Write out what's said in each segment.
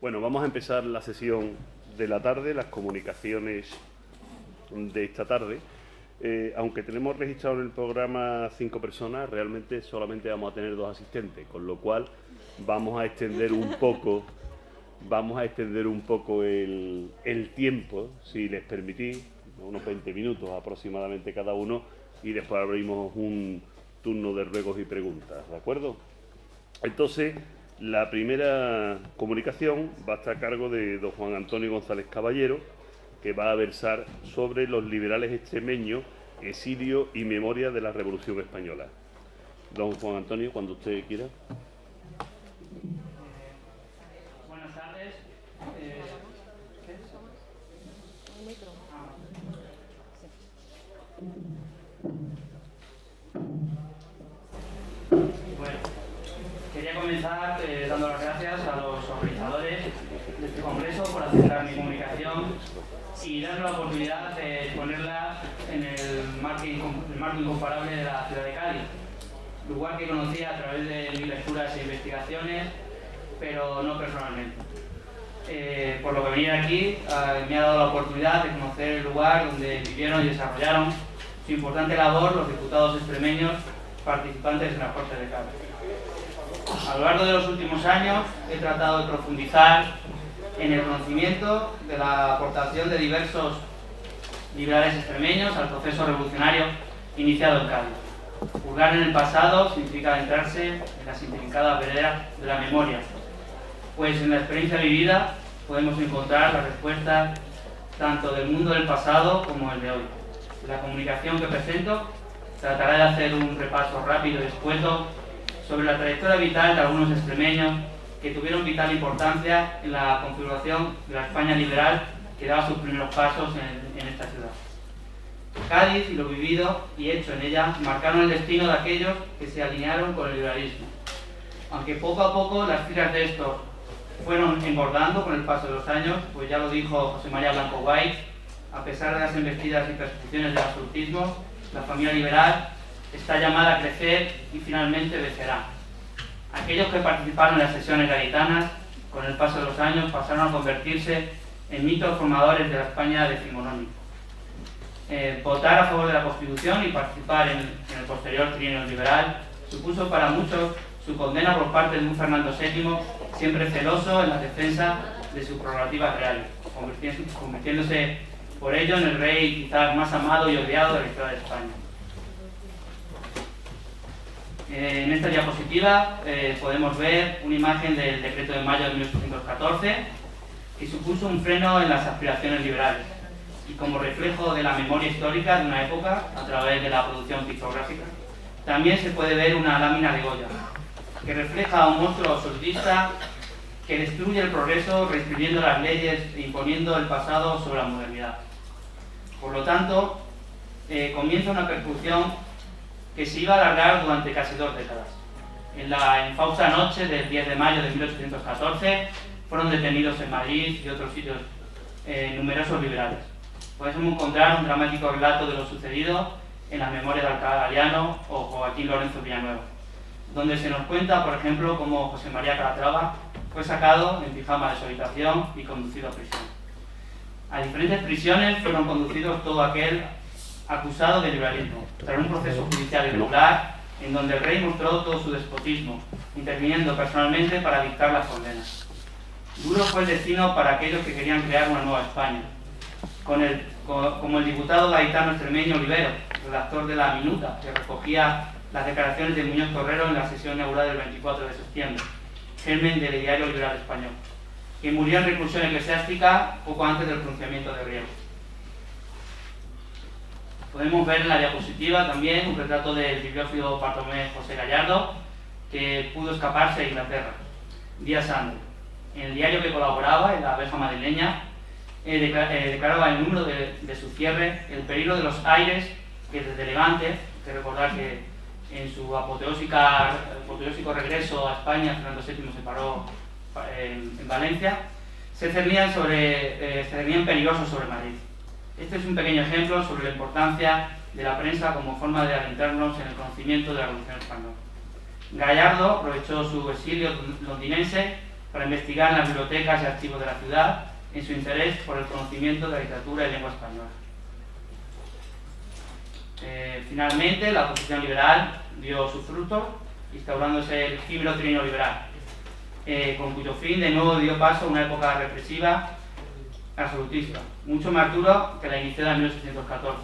Bueno, vamos a empezar la sesión de la tarde, las comunicaciones de esta tarde. Aunque tenemos registrado en el programa 5 personas, realmente solamente vamos a tener 2 asistentes, con lo cual vamos a extender un poco, el tiempo, si les permitís, unos 20 minutos aproximadamente cada uno, y después abrimos un turno de ruegos y preguntas, ¿de acuerdo? Entonces, la primera comunicación va a estar a cargo de don Juan Antonio González Caballero, que va a versar sobre los liberales extremeños, exilio y memoria de la Revolución Española. Don Juan Antonio, cuando usted quiera. Buenas tardes. Bueno, quería comenzar dando las gracias a los organizadores de este congreso por aceptar mi comunicación y darme la oportunidad de ponerla en el marco incomparable de la ciudad de Cádiz, lugar que conocí a través de mis lecturas e investigaciones, pero no personalmente. Por lo que venir aquí me ha dado la oportunidad de conocer el lugar donde vivieron y desarrollaron su importante labor los diputados extremeños participantes en las Cortes de Cádiz. A lo largo de los últimos años he tratado de profundizar en el conocimiento de la aportación de diversos liberales extremeños al proceso revolucionario iniciado en Cádiz. Hurgar en el pasado significa adentrarse en las intrincadas veredas de la memoria, pues en la experiencia vivida podemos encontrar las respuestas tanto del mundo del pasado como el de hoy. La comunicación que presento tratará de hacer un repaso rápido y escueto sobre la trayectoria vital de algunos extremeños que tuvieron vital importancia en la configuración de la España liberal que daba sus primeros pasos en esta ciudad. Cádiz y lo vivido y hecho en ella marcaron el destino de aquellos que se alinearon con el liberalismo. Aunque poco a poco las filas de estos fueron engordando con el paso de los años, pues ya lo dijo José María Blanco Guay, a pesar de las embestidas y persecuciones del absolutismo, la familia liberal está llamada a crecer y finalmente vencerá. Aquellos que participaron en las sesiones gaditanas, con el paso de los años, pasaron a convertirse en mitos formadores de la España decimonónica. Votar a favor de la Constitución y participar en el posterior trienio liberal supuso para muchos su condena por parte de un Fernando VII siempre celoso en la defensa de sus prerrogativas reales, convirtiéndose por ello en el rey quizás más amado y odiado de la historia de España. En esta diapositiva podemos ver una imagen del decreto de mayo de 1814 que supuso un freno en las aspiraciones liberales y como reflejo de la memoria histórica de una época a través de la producción pictográfica también se puede ver una lámina de Goya que refleja a un monstruo absolutista que destruye el progreso reescribiendo las leyes e imponiendo el pasado sobre la modernidad. Por lo tanto, comienza una persecución que se iba a alargar durante casi 2 décadas. En la infausta noche del 10 de mayo de 1814 fueron detenidos en Madrid y otros sitios numerosos liberales. Podemos encontrar un dramático relato de lo sucedido en las memorias de Alcalá Galiano o Joaquín Lorenzo Villanueva, donde se nos cuenta, por ejemplo, cómo José María Calatrava fue sacado en pijama de su habitación y conducido a prisión. A diferentes prisiones fueron conducidos todo aquel acusado de liberalismo, tras un proceso judicial irregular en donde el rey mostró todo su despotismo, interviniendo personalmente para dictar las condenas. Duro fue el destino para aquellos que querían crear una nueva España, como el diputado gaditano extremeño Olivero, redactor de La Minuta, que recogía las declaraciones de Muñoz Torrero en la sesión inaugural del 24 de septiembre, germen del diario liberal español, que murió en reclusión eclesiástica poco antes del pronunciamiento de Riego. Podemos ver en la diapositiva también un retrato del bibliófilo Bartolomé José Gallardo, que pudo escaparse a Inglaterra días antes. En el diario que colaboraba, en La Abeja Madrileña, declaraba el número de su cierre el peligro de los aires que desde Levante, hay que recordar que en su apoteósico regreso a España, Fernando VII se paró en Valencia, se cernían peligrosos sobre Madrid. Este es un pequeño ejemplo sobre la importancia de la prensa como forma de adentrarnos en el conocimiento de la Revolución Española. Gallardo aprovechó su exilio londinense para investigar en las bibliotecas y archivos de la ciudad en su interés por el conocimiento de la literatura y lengua española. Finalmente, la oposición liberal dio sus frutos, instaurándose el efímero trienio liberal, con cuyo fin de nuevo dio paso a una época represiva absolutista, mucho más duro que la iniciada en 1814.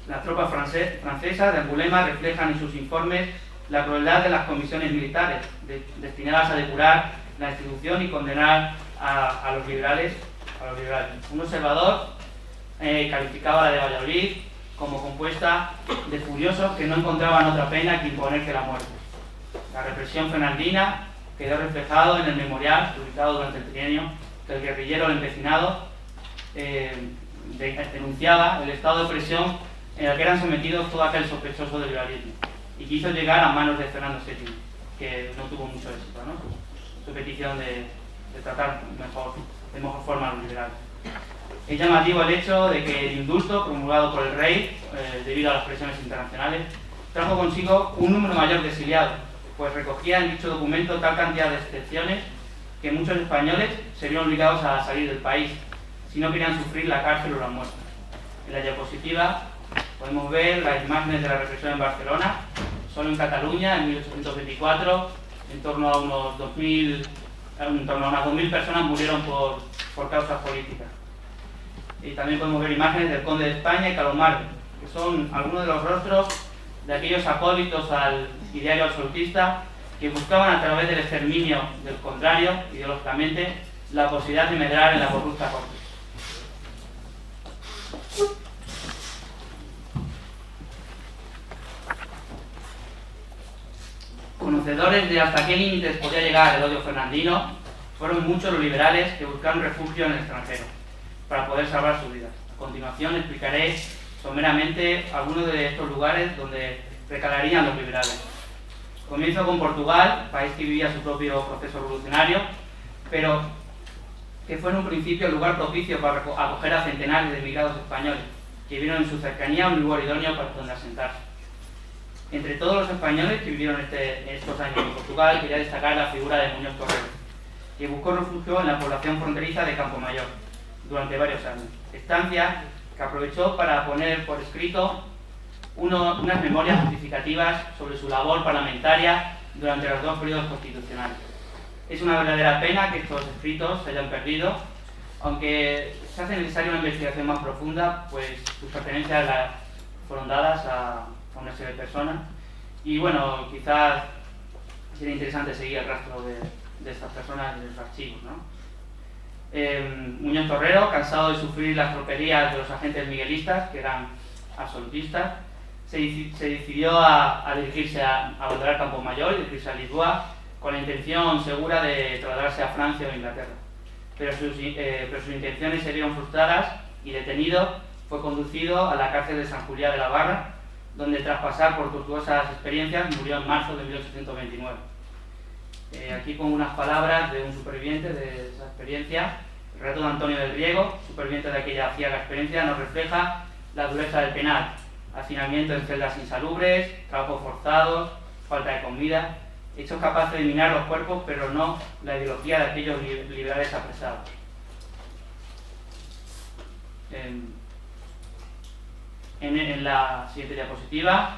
Las tropas francesas de Angulema reflejan en sus informes la crueldad de las comisiones militares, destinadas a depurar la institución y condenar a los liberales. Un observador calificaba la de Valladolid como compuesta de furiosos que no encontraban otra pena que imponer que la muerte. La represión fernandina quedó reflejado en el memorial publicado durante el trienio que el guerrillero El Empecinado denunciaba el estado de opresión en el que eran sometidos todo aquel sospechoso del liberalismo y quiso llegar a manos de Fernando VII, que no tuvo mucho éxito, ¿no? Su petición de tratar de mejor forma a los liberales. Es llamativo el hecho de que el indulto promulgado por el rey, debido a las presiones internacionales, trajo consigo un número mayor de exiliados, pues recogía en dicho documento tal cantidad de excepciones que muchos españoles se vieron obligados a salir del país si no querían sufrir la cárcel o la muerte. En la diapositiva podemos ver las imágenes de la represión en Barcelona. Solo en Cataluña, en 1824, en torno a unas 2.000 personas murieron por causas políticas. Y también podemos ver imágenes del conde de España y Calomarde, que son algunos de los rostros de aquellos acólitos al ideario absolutista que buscaban a través del exterminio del contrario, ideológicamente, la posibilidad de medrar en la corrupta corte. Conocedores de hasta qué límites podía llegar el odio fernandino, fueron muchos los liberales que buscaron refugio en el extranjero para poder salvar sus vidas. A continuación explicaré someramente algunos de estos lugares donde recalarían los liberales. Comienzo con Portugal, país que vivía su propio proceso revolucionario, pero que fue en un principio el lugar propicio para acoger a centenares de emigrados españoles, que vieron en su cercanía un lugar idóneo para donde asentarse. Entre todos los españoles que vivieron estos años en Portugal, quería destacar la figura de Muñoz Torrero, que buscó refugio en la población fronteriza de Campomayor durante varios años. Estancia que aprovechó para poner por escrito unas memorias justificativas sobre su labor parlamentaria durante los dos periodos constitucionales. Es una verdadera pena que estos escritos se hayan perdido, aunque se hace necesaria una investigación más profunda, pues sus pertenencias fueron dadas a una serie de personas. Y bueno, quizás sería interesante seguir el rastro de estas personas en los archivos, ¿no? Muñoz Torrero, cansado de sufrir las tropelías de los agentes miguelistas, que eran absolutistas, se decidió a dirigirse a volver al Campomayor y dirigirse a Lisboa con la intención segura de trasladarse a Francia o Inglaterra. Pero sus intenciones se vieron frustradas y detenido fue conducido a la cárcel de San Julián de la Barra, donde tras pasar por tortuosas experiencias murió en marzo de 1829. Aquí pongo unas palabras de un superviviente de esa experiencia. El relato de Antonio del Riego, superviviente de aquella ciega experiencia, nos refleja la dureza del penal: hacinamiento en celdas insalubres, trabajos forzados, falta de comida, hechos capaces de minar los cuerpos, pero no la ideología de aquellos liberales apresados. En la siguiente diapositiva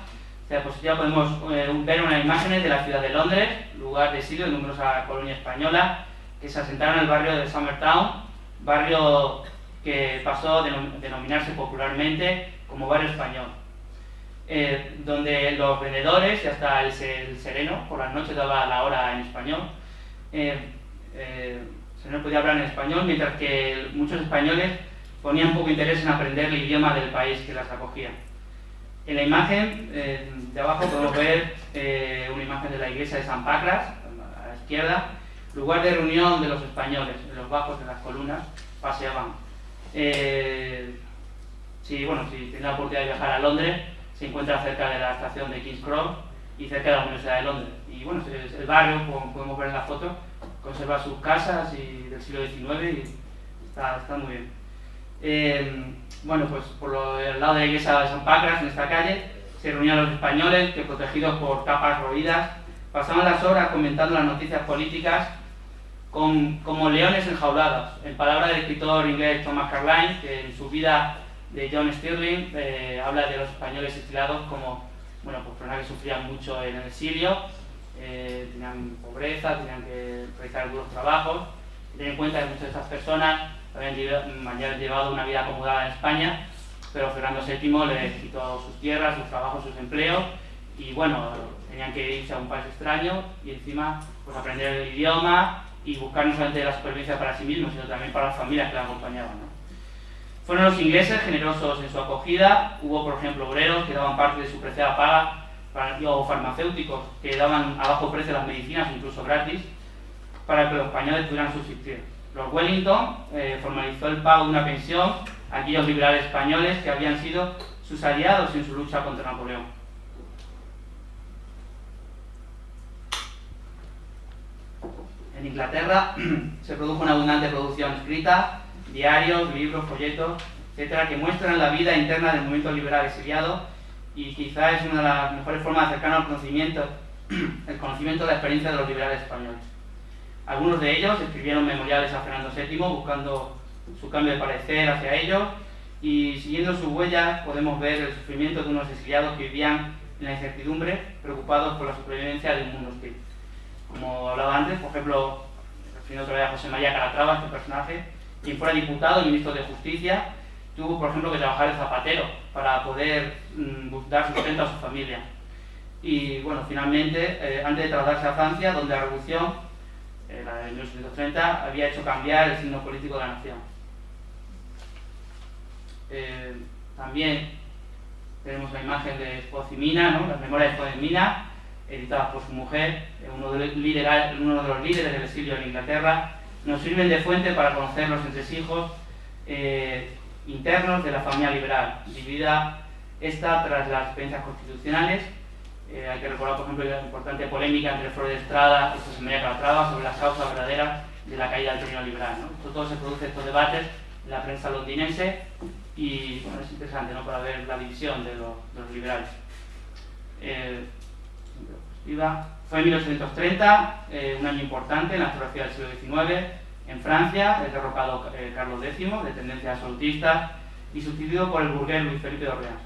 podemos ver unas imágenes de la ciudad de Londres, lugar de exilio de numerosa colonia española, que se asentaron en el barrio de Summertown, barrio que pasó a denominarse popularmente como barrio español, donde los vendedores y hasta el sereno por las noches daba la hora en español. El sereno podía hablar en español, mientras que muchos españoles ponían poco interés en aprender el idioma del país que las acogía. En la imagen de abajo podemos ver una imagen de la iglesia de San Pacras, a la izquierda, lugar de reunión de los españoles. En los bajos de las columnas paseaban. Si tiene la oportunidad de viajar a Londres, se encuentra cerca de la estación de King's Cross y cerca de la Universidad de Londres. Y bueno, el barrio, como podemos ver en la foto, conserva sus casas del siglo XIX y está muy bien. Pues por el lado de la iglesia de San Pacras, en esta calle, se reunían los españoles que, protegidos por capas roídas, Pasaban las horas comentando las noticias políticas como leones enjaulados. En palabras del escritor inglés Thomas Carlyle, que en su vida de John Stirling habla de los españoles exiliados como pues personas que sufrían mucho en el exilio, tenían pobreza, tenían que realizar duros trabajos. Ten en cuenta que muchas de estas personas habían llevado una vida acomodada en España, pero Fernando VII les quitó sus tierras, sus trabajos, sus empleos, y bueno, tenían que irse a un país extraño y encima pues aprender el idioma y buscar no solamente la supervivencia para sí mismos, sino también para las familias que la acompañaban, ¿no? Fueron los ingleses generosos en su acogida. Hubo, por ejemplo, obreros que daban parte de su preciada paga, o farmacéuticos que daban a bajo precio las medicinas, incluso gratis, para que los españoles pudieran subsistir. Lord Wellington formalizó el pago de una pensión a aquellos liberales españoles que habían sido sus aliados en su lucha contra Napoleón. En Inglaterra se produjo una abundante producción escrita, diarios, libros, folletos, etcétera, que muestran la vida interna del movimiento liberal exiliado, y quizá es una de las mejores formas de acercarnos al conocimiento, el conocimiento de la experiencia de los liberales españoles. Algunos de ellos escribieron memoriales a Fernando VII buscando su cambio de parecer hacia ellos, y siguiendo sus huellas podemos ver el sufrimiento de unos exiliados que vivían en la incertidumbre, preocupados por la supervivencia de un mundo hostil. Como hablaba antes, por ejemplo, refiriendo otra vez a José María Calatrava, este personaje, quien fuera diputado y ministro de Justicia, tuvo, por ejemplo, que trabajar de zapatero para poder dar sustento a su familia. Y bueno, finalmente, antes de trasladarse a Francia, donde la revolución, la de 1830, había hecho cambiar el signo político de la nación. También tenemos la imagen de Espoz y Mina, ¿no? Las memorias de Espoz y Mina, editadas por su mujer, uno de los líderes del exilio en Inglaterra. Nos sirven de fuente para conocer los entresijos internos de la familia liberal, dividida esta tras las experiencias constitucionales. Hay que recordar, por ejemplo, la importante polémica entre Flores de Estrada y José María Calatrava sobre las causas verdaderas de la caída del reino liberal, ¿no? Todo se produce estos debates en la prensa londinense, y bueno, es interesante, ¿no?, para ver la división de los liberales. Fue en 1830, un año importante en la geografía del siglo XIX. En Francia es derrocado Carlos X, de tendencia absolutista, y sustituido por el burgués Luis Felipe de Orleans.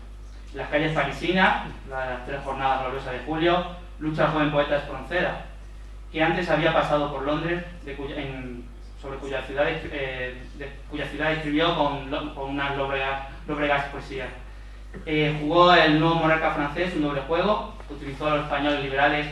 En las calles parisinas, las 3 jornadas gloriosas de julio, lucha el joven poeta Espronceda, que antes había pasado por Londres, sobre cuya ciudad escribió con unas lóbregas poesías. Jugó el nuevo monarca francés un doble juego. Utilizó a los españoles liberales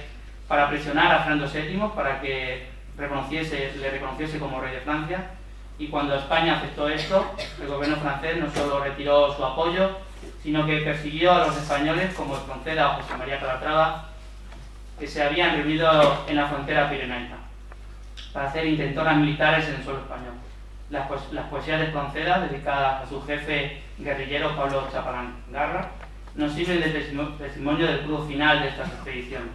para presionar a Fernando VII para que le reconociese como rey de Francia, y cuando España aceptó esto, el gobierno francés no solo retiró su apoyo, sino que persiguió a los españoles como Espronceda o José María Calatrava, que se habían reunido en la frontera pirenaica para hacer intentonas militares en el suelo español. Las poesías de Espronceda, dedicadas a su jefe guerrillero Pablo Chapalán Garra, nos sirven de testimonio del crudo final de estas expediciones.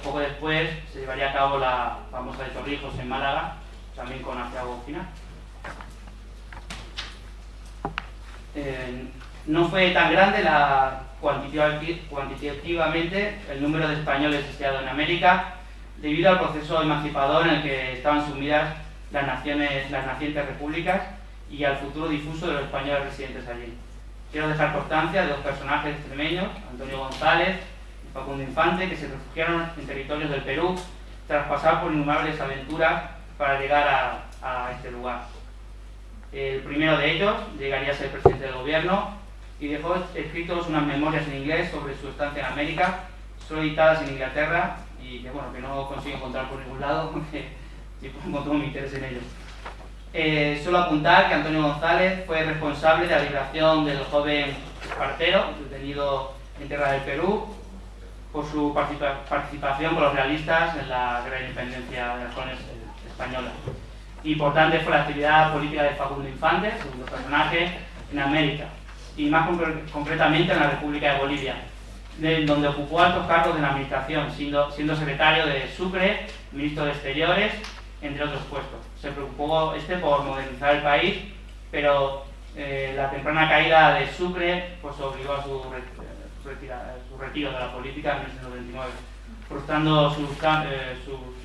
Poco después se llevaría a cabo la famosa de Torrijos en Málaga, también con aciago final. No fue tan grande cuantitativamente el número de españoles exiliados en América, debido al proceso emancipador en el que estaban sumidas las nacientes repúblicas, y al futuro difuso de los españoles residentes allí. Quiero dejar constancia de 2 personajes extremeños, Antonio González y Facundo Infante, que se refugiaron en territorios del Perú tras pasar por innumerables aventuras para llegar a este lugar. El primero de ellos llegaría a ser presidente del gobierno y dejó escritos unas memorias en inglés sobre su estancia en América, solo editadas en Inglaterra, y que no consigo encontrar por ningún lado, porque encontró mi interés en ellos. Solo apuntar que Antonio González fue responsable de la liberación del joven Espartero, detenido en tierra del Perú, por su participación con los realistas en la guerra de independencia de las colonias españolas. Importante fue la actividad política de Facundo Infante, segundo personaje, en América, y más concretamente en la República de Bolivia, donde ocupó altos cargos de la administración, siendo secretario de Sucre, ministro de Exteriores, entre otros puestos. Se preocupó por modernizar el país, pero la temprana caída de Sucre pues obligó a su retiro de la política en 1929. frustrando sus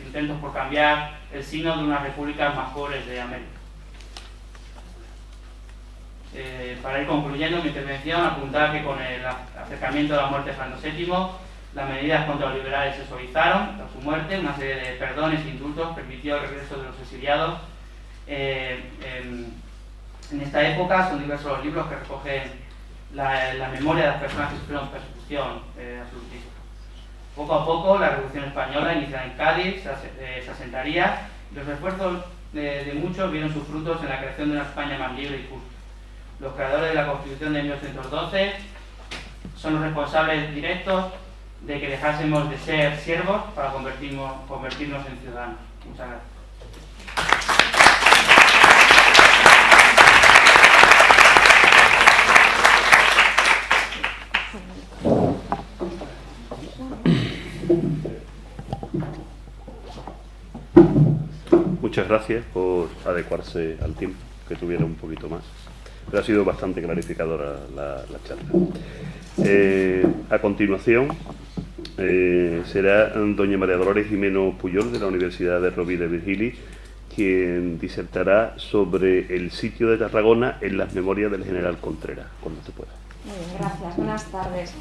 intentos por cambiar el signo de unas repúblicas más pobres de América. Para ir concluyendo mi intervención, apuntar que con el acercamiento de la muerte de Fernando VII, las medidas contra los liberales se suavizaron tras su muerte, una serie de perdones e indultos permitió el regreso de los exiliados. En esta época son diversos los libros que recogen la memoria de las personas que sufrieron persecución absolutista. Poco a poco la Revolución Española, iniciada en Cádiz, se asentaría y los esfuerzos de muchos vieron sus frutos en la creación de una España más libre y justa. Los creadores de la Constitución de 1812 son los responsables directos de que dejásemos de ser siervos para convertirnos en ciudadanos. Muchas gracias. Muchas gracias por adecuarse al tiempo, que tuviera un poquito más. Pero ha sido bastante clarificadora la charla. A continuación será doña María Dolores Jimeno Puyol, de la Universidad de Rovira y Virgili, quien disertará sobre el sitio de Tarragona en las memorias del general Contreras. Cuando te pueda. Muy bien, gracias. Buenas tardes.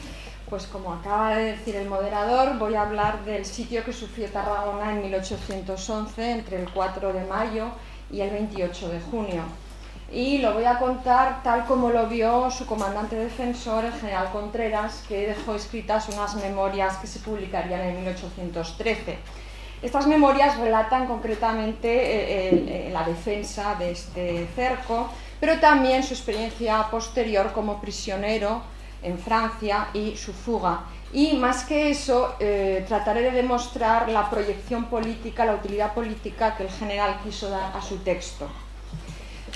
Pues como acaba de decir el moderador, voy a hablar del sitio que sufrió Tarragona en 1811, entre el 4 de mayo y el 28 de junio. Y lo voy a contar tal como lo vio su comandante defensor, el general Contreras, que dejó escritas unas memorias que se publicarían en 1813. Estas memorias relatan concretamente la defensa de este cerco, pero también su experiencia posterior como prisionero en Francia y su fuga. Y más que eso, trataré de demostrar la proyección política, la utilidad política que el general quiso dar a su texto.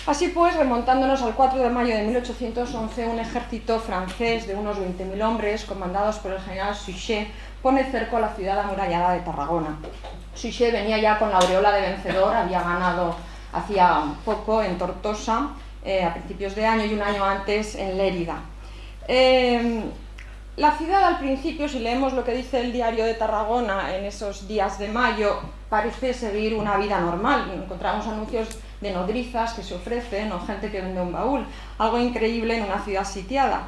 Así pues, remontándonos al 4 de mayo de 1811, un ejército francés de unos 20.000 hombres, comandados por el general Suchet, pone cerco a la ciudad amurallada de Tarragona. Suchet venía ya con la aureola de vencedor, había ganado hacía poco en Tortosa, a principios de año, y un año antes en Lérida. La ciudad al principio, si leemos lo que dice el diario de Tarragona en esos días de mayo, parece seguir una vida normal. Encontramos anuncios de nodrizas que se ofrecen o gente que vende un baúl, algo increíble en una ciudad sitiada.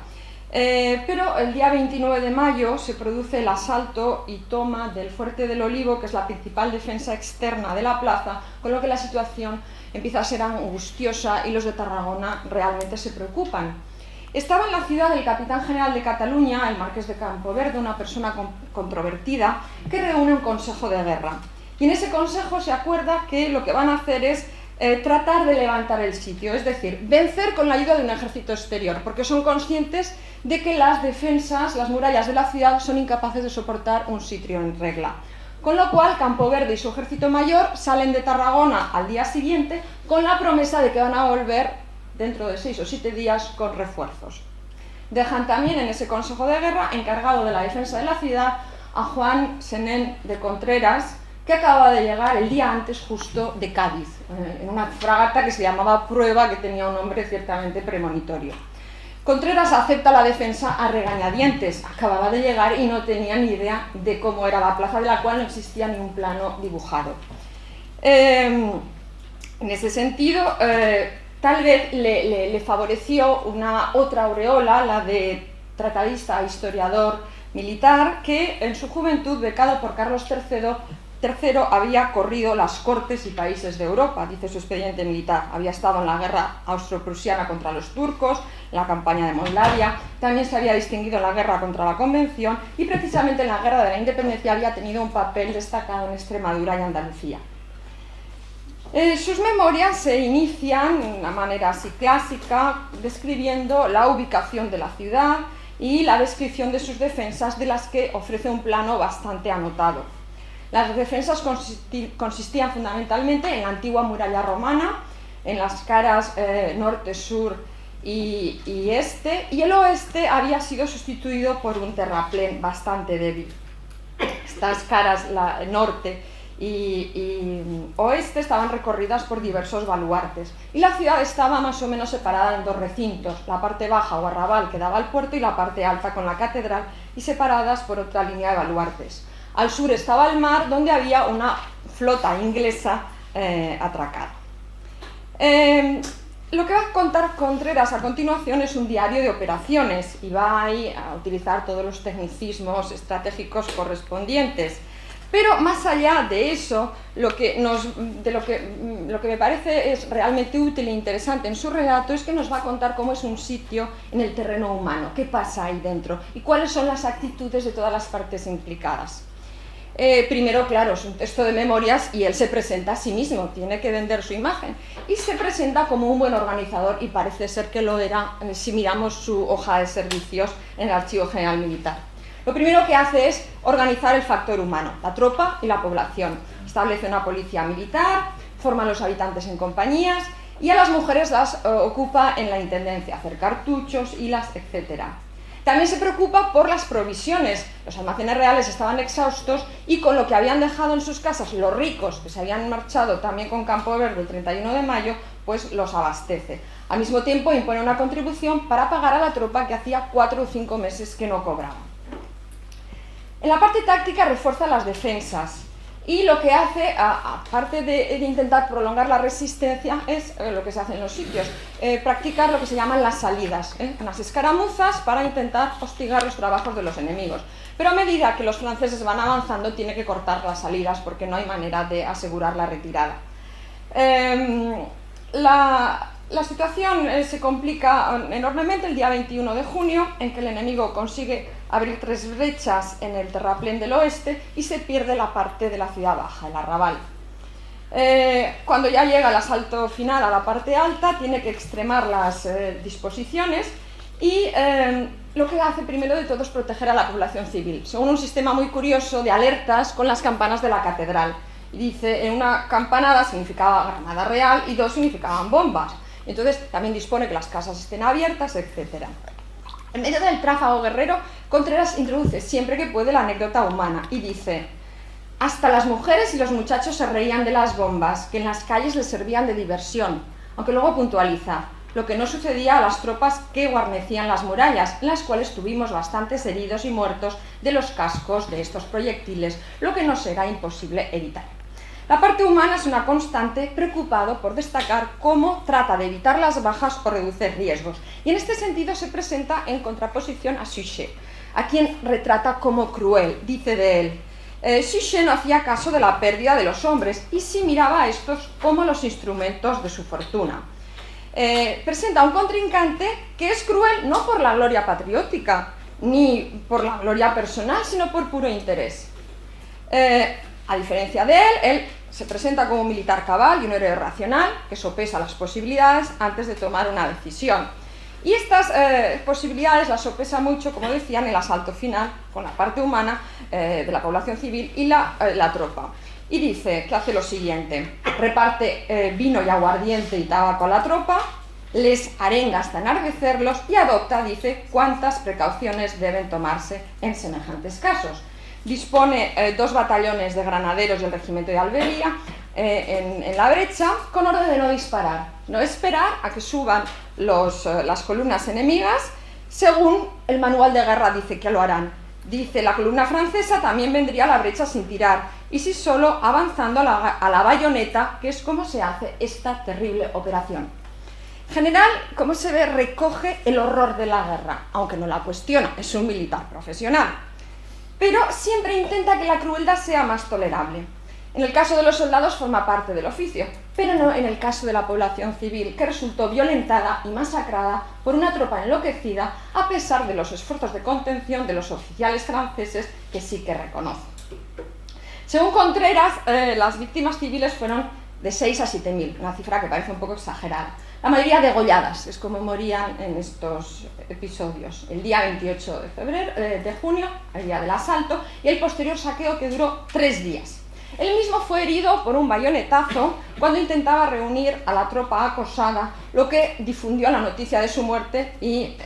Pero el día 29 de mayo se produce el asalto y toma del Fuerte del Olivo, que es la principal defensa externa de la plaza, con lo que la situación empieza a ser angustiosa y los de Tarragona realmente se preocupan. Estaba en la ciudad el capitán general de Cataluña, el marqués de Campoverde, una persona controvertida, que reúne un consejo de guerra. Y en ese consejo se acuerda que lo que van a hacer es tratar de levantar el sitio, es decir, vencer con la ayuda de un ejército exterior, porque son conscientes de que las defensas, las murallas de la ciudad son incapaces de soportar un sitio en regla. Con lo cual, Campoverde y su ejército mayor salen de Tarragona al día siguiente con la promesa de que van a volver dentro de 6 o 7 días con refuerzos. Dejan también en ese consejo de guerra, encargado de la defensa de la ciudad, a Juan Senén de Contreras, que acababa de llegar el día antes justo de Cádiz, en una fragata que se llamaba Prueba, que tenía un nombre ciertamente premonitorio. Contreras acepta la defensa a regañadientes, acababa de llegar y no tenía ni idea de cómo era la plaza, de la cual no existía ni un plano dibujado. En ese sentido, tal vez le favoreció una otra aureola, la de tratadista, historiador militar, que en su juventud, becado por Carlos III, había corrido las cortes y países de Europa, dice su expediente militar. Había estado en la guerra austro-prusiana contra los turcos, en la campaña de Moldavia, también se había distinguido en la guerra contra la Convención y precisamente en la guerra de la Independencia había tenido un papel destacado en Extremadura y Andalucía. Sus memorias se inician de una manera así clásica, describiendo la ubicación de la ciudad y la descripción de sus defensas, de las que ofrece un plano bastante anotado. Las defensas consistían fundamentalmente en la antigua muralla romana, en las caras norte, sur y este, y el oeste había sido sustituido por un terraplén bastante débil. Estas caras, la norte y oeste, estaban recorridas por diversos baluartes y la ciudad estaba más o menos separada en dos recintos, la parte baja o arrabal que daba al puerto y la parte alta con la catedral, y separadas por otra línea de baluartes. Al sur estaba el mar, donde había una flota inglesa atracada. Lo que va a contar Contreras a continuación es un diario de operaciones y va ahí a utilizar todos los tecnicismos estratégicos correspondientes. Pero más allá de eso, lo que me parece es realmente útil e interesante en su relato es que nos va a contar cómo es un sitio en el terreno humano, qué pasa ahí dentro y cuáles son las actitudes de todas las partes implicadas. Primero, claro, es un texto de memorias y él se presenta a sí mismo, tiene que vender su imagen y se presenta como un buen organizador y parece ser que lo era si miramos su hoja de servicios en el Archivo General Militar. Lo primero que hace es organizar el factor humano, la tropa y la población. Establece una policía militar, forma a los habitantes en compañías y a las mujeres las ocupa en la intendencia, hacer cartuchos, hilas, etc. También se preocupa por las provisiones. Los almacenes reales estaban exhaustos y con lo que habían dejado en sus casas los ricos, que se habían marchado también con Campo Verde el 31 de mayo, pues los abastece. Al mismo tiempo impone una contribución para pagar a la tropa que hacía 4 o 5 meses que no cobraba. En la parte táctica refuerza las defensas y lo que hace, aparte de intentar prolongar la resistencia, es lo que se hace en los sitios, practicar lo que se llaman las salidas, unas escaramuzas para intentar hostigar los trabajos de los enemigos. Pero a medida que los franceses van avanzando, tiene que cortar las salidas porque no hay manera de asegurar la retirada. La situación se complica enormemente el día 21 de junio, en que el enemigo consigue abrir 3 brechas en el terraplén del oeste y se pierde la parte de la ciudad baja, el arrabal. Cuando ya llega el asalto final a la parte alta, tiene que extremar las disposiciones y lo que hace primero de todo es proteger a la población civil, según un sistema muy curioso de alertas con las campanas de la catedral. Y dice, en una campanada significaba granada real y 2 significaban bombas. Entonces también dispone que las casas estén abiertas, etc. En medio del tráfago guerrero, Contreras introduce siempre que puede la anécdota humana y dice: hasta las mujeres y los muchachos se reían de las bombas, que en las calles les servían de diversión, aunque luego puntualiza: lo que no sucedía a las tropas que guarnecían las murallas, en las cuales tuvimos bastantes heridos y muertos de los cascos de estos proyectiles, lo que nos era imposible evitar. La parte humana es una constante, preocupado por destacar cómo trata de evitar las bajas o reducir riesgos, y en este sentido se presenta en contraposición a Suchet, a quien retrata como cruel. Dice de él: Suchet no hacía caso de la pérdida de los hombres y sí miraba a estos como los instrumentos de su fortuna. Presenta un contrincante que es cruel no por la gloria patriótica ni por la gloria personal, sino por puro interés. A diferencia de él se presenta como un militar cabal y un héroe racional que sopesa las posibilidades antes de tomar una decisión. Y estas posibilidades las sopesa mucho, como decía, en el asalto final con la parte humana de la población civil y la tropa. Y dice que hace lo siguiente: reparte vino y aguardiente y tabaco a la tropa, les arenga hasta enardecerlos y adopta, dice, cuántas precauciones deben tomarse en semejantes casos. Dispone 2 batallones de granaderos y el regimiento de Albería en la brecha, con orden de no disparar, no esperar a que suban las columnas enemigas. Según el manual de guerra dice que lo harán. Dice, la columna francesa también vendría a la brecha sin tirar, y si solo avanzando a la bayoneta, que es como se hace esta terrible operación. En general, como se ve, recoge el horror de la guerra, aunque no la cuestiona, es un militar profesional. Pero siempre intenta que la crueldad sea más tolerable. En el caso de los soldados forma parte del oficio, pero no en el caso de la población civil, que resultó violentada y masacrada por una tropa enloquecida, a pesar de los esfuerzos de contención de los oficiales franceses, que sí que reconoce. Según Contreras, las víctimas civiles fueron de 6 a 7.000, una cifra que parece un poco exagerada. La mayoría degolladas, es como morían en estos episodios. El día 28 de junio, el día del asalto, y el posterior saqueo que duró 3 días. Él mismo fue herido por un bayonetazo cuando intentaba reunir a la tropa acosada, lo que difundió la noticia de su muerte y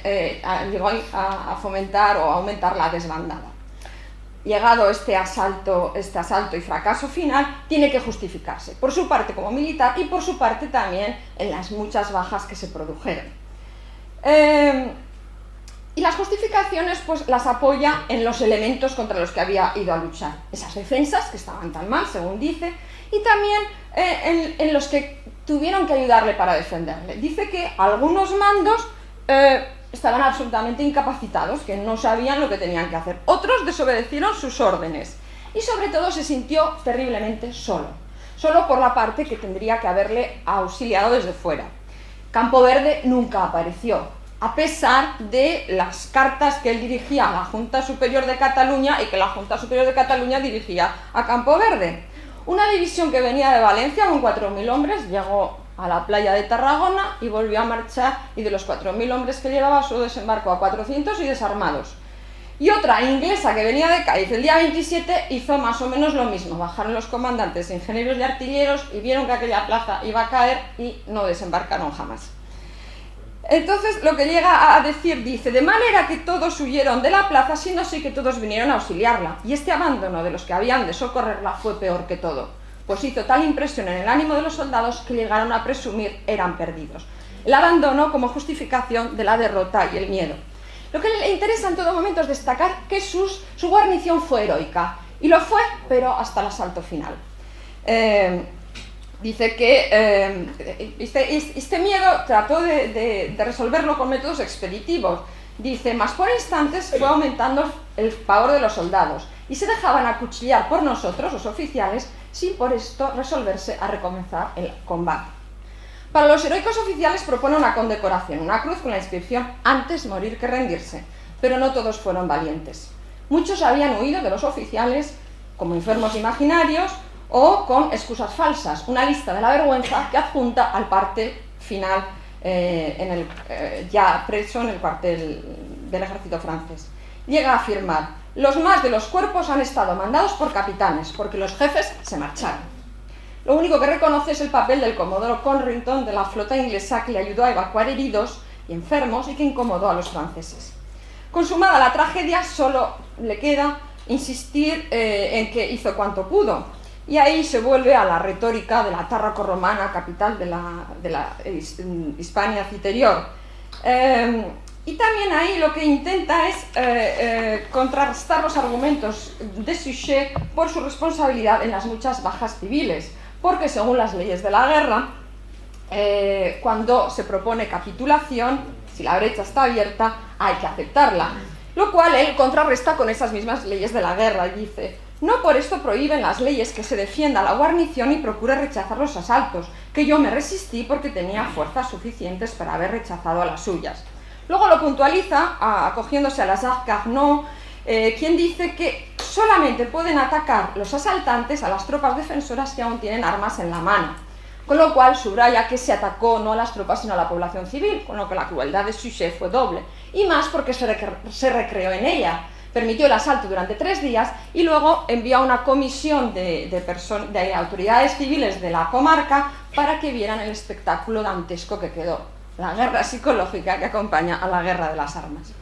llegó a fomentar o aumentar la desbandada. Llegado este asalto y fracaso final, tiene que justificarse, por su parte como militar y por su parte también en las muchas bajas que se produjeron. Y las justificaciones pues las apoya en los elementos contra los que había ido a luchar. Esas defensas que estaban tan mal, según dice, y también en los que tuvieron que ayudarle para defenderle. Dice que algunos mandos estaban absolutamente incapacitados, que no sabían lo que tenían que hacer. Otros desobedecieron sus órdenes. Y sobre todo se sintió terriblemente solo. Solo por la parte que tendría que haberle auxiliado desde fuera. Campo Verde nunca apareció, a pesar de las cartas que él dirigía a la Junta Superior de Cataluña y que la Junta Superior de Cataluña dirigía a Campo Verde. Una división que venía de Valencia con 4.000 hombres llegó a la playa de Tarragona y volvió a marchar, y de los 4.000 hombres que llevaba solo desembarcó a 400 y desarmados. Y otra inglesa que venía de Cádiz el día 27 hizo más o menos lo mismo. Bajaron los comandantes, ingenieros y artilleros y vieron que aquella plaza iba a caer y no desembarcaron jamás. Entonces lo que llega a decir, dice, de manera que todos huyeron de la plaza, siendo así que todos vinieron a auxiliarla. Y este abandono de los que habían de socorrerla fue peor que todo, pues hizo tal impresión en el ánimo de los soldados que llegaron a presumir eran perdidos. El abandono como justificación de la derrota y el miedo. Lo que le interesa en todo momento es destacar que su guarnición fue heroica, y lo fue, pero hasta el asalto final. Dice que este miedo trató de resolverlo con métodos expeditivos. Dice, mas por instantes fue aumentando el pavor de los soldados, y se dejaban acuchillar por nosotros, los oficiales, sin por esto resolverse a recomenzar el combate. Para los heroicos oficiales propone una condecoración, una cruz con la inscripción «Antes morir que rendirse», pero no todos fueron valientes. Muchos habían huido de los oficiales como enfermos imaginarios o con excusas falsas, una lista de la vergüenza que adjunta al parte final ya preso en el cuartel del ejército francés. Llega a afirmar: «Los más de los cuerpos han estado mandados por capitanes, porque los jefes se marcharon». Lo único que reconoce es el papel del comodoro Conrington de la flota inglesa, que le ayudó a evacuar heridos y enfermos y que incomodó a los franceses. Consumada la tragedia, solo le queda insistir en que hizo cuanto pudo, y ahí se vuelve a la retórica de la Tárraco romana, capital de la Hispania Citerior. Y también ahí lo que intenta es contrarrestar los argumentos de Suchet por su responsabilidad en las muchas bajas civiles, porque según las leyes de la guerra, cuando se propone capitulación, si la brecha está abierta, hay que aceptarla, lo cual él contrarresta con esas mismas leyes de la guerra y dice: «No por esto prohíben las leyes que se defienda la guarnición y procure rechazar los asaltos, que yo me resistí porque tenía fuerzas suficientes para haber rechazado a las suyas». Luego lo puntualiza acogiéndose a las Jacques Carnot, quien dice que solamente pueden atacar los asaltantes a las tropas defensoras que aún tienen armas en la mano, con lo cual subraya que se atacó no a las tropas sino a la población civil, con lo que la crueldad de Suchet fue doble, y más porque se recreó en ella. Permitió el asalto durante 3 días y luego envió a una comisión de autoridades civiles de la comarca para que vieran el espectáculo dantesco que quedó, la guerra psicológica que acompaña a la guerra de las armas.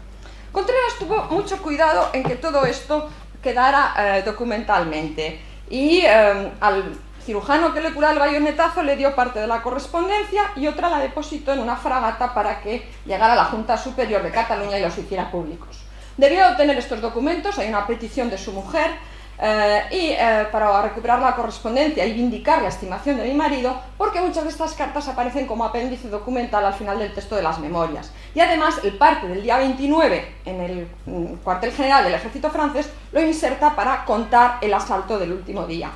Contreras tuvo mucho cuidado en que todo esto quedara documentalmente, y al cirujano que le curaba el bayonetazo le dio parte de la correspondencia y otra la depositó en una fragata para que llegara a la Junta Superior de Cataluña y los hiciera públicos. Debió obtener estos documentos, hay una petición de su mujer, para recuperar la correspondencia y vindicar la estimación de mi marido, porque muchas de estas cartas aparecen como apéndice documental al final del texto de las memorias. Y además el parte del día 29 en el cuartel general del ejército francés lo inserta para contar el asalto del último día.